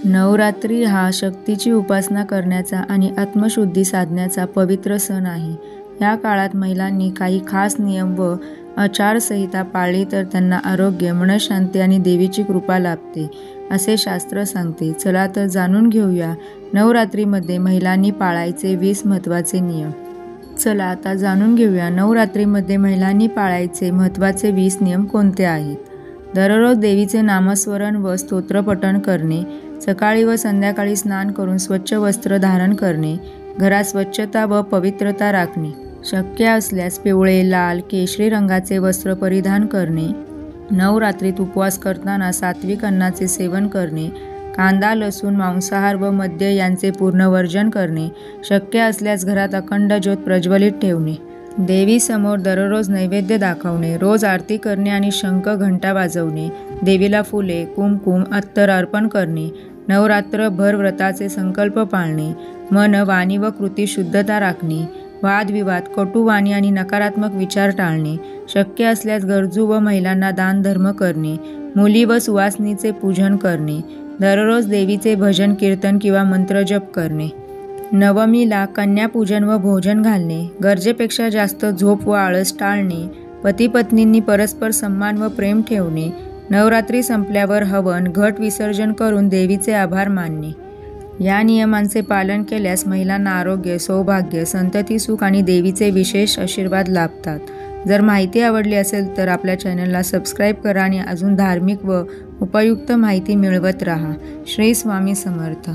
नवरात्री हा शक्तीची उपासना करण्याचा आणि आत्मशुद्धी साधण्याचा पवित्र सण आहे। या काळात महिलांनी काही खास नियम व आचारसंहिता पाळली तर त्यांना आरोग्य, मनःशांती आणि देवीची कृपा लाभते, असे शास्त्र सांगते। चला तर जाणून घेऊया नवरात्रीमध्ये महिलांनी पाळायचे 20 महत्त्वाचे नियम। चला आता जाणून घेऊया नवरात्रीमध्ये महिलांनी पाळायचे महत्त्वाचे 20 नियम कोणते आहेत। दररोज देवीचे नामस्मरण व स्तोत्रपठण करणे, सकाळी व संध्याकाळी स्नान करून स्वच्छ वस्त्र धारण करणे, घरात स्वच्छता व पवित्रता राखणे, शक्य असल्यास पिवळे, लाल, केशरी रंगाचे वस्त्र परिधान करणे, नवरात्रीत उपवास करताना सात्विक अन्नाचे सेवन करणे, कांदा, लसूण, मांसाहार व मद्य यांचे पूर्ण वर्जन करणे, शक्य असल्यास घरात अखंड ज्योत प्रज्वलित ठेवणे, देवीसमोर दररोज नैवेद्य दाखवणे, रोज आरती करणे आणि शंख घंटा वाजवणे, देवीला फुले, कुंकुम, अत्तर अर्पण करणे, नवरात्रभर व्रताचे संकल्प पाळणे, मन, वाणी व कृती शुद्धता राखणे, वादविवाद, कटू वाणी आणि नकारात्मक विचार टाळणे, शक्य असल्यास गरजू व महिलांना दान धर्म करणे, मुली व सुवासिनीचे पूजन करणे, दररोज देवीचे भजन, कीर्तन किंवा मंत्रजप करणे, नवमीला कन्यापूजन व भोजन घालणे, गरजेपेक्षा जास्त झोप व आळस टाळणे, पती-पत्नींनी परस्पर सन्मान व प्रेम ठेवणे, नवरात्री संपल्यावर हवन, घट विसर्जन करून देवीचे आभार मानणे। या नियमांचे पालन केल्यास महिलांना आरोग्य, सौभाग्य, संतती सुख आणि देवीचे विशेष आशीर्वाद लाभतात। जर माहिती आवडली असेल तर आपल्या चॅनलला सबस्क्राईब करा आणि अजून धार्मिक व उपयुक्त माहिती मिळवत राहा। श्री स्वामी समर्थ।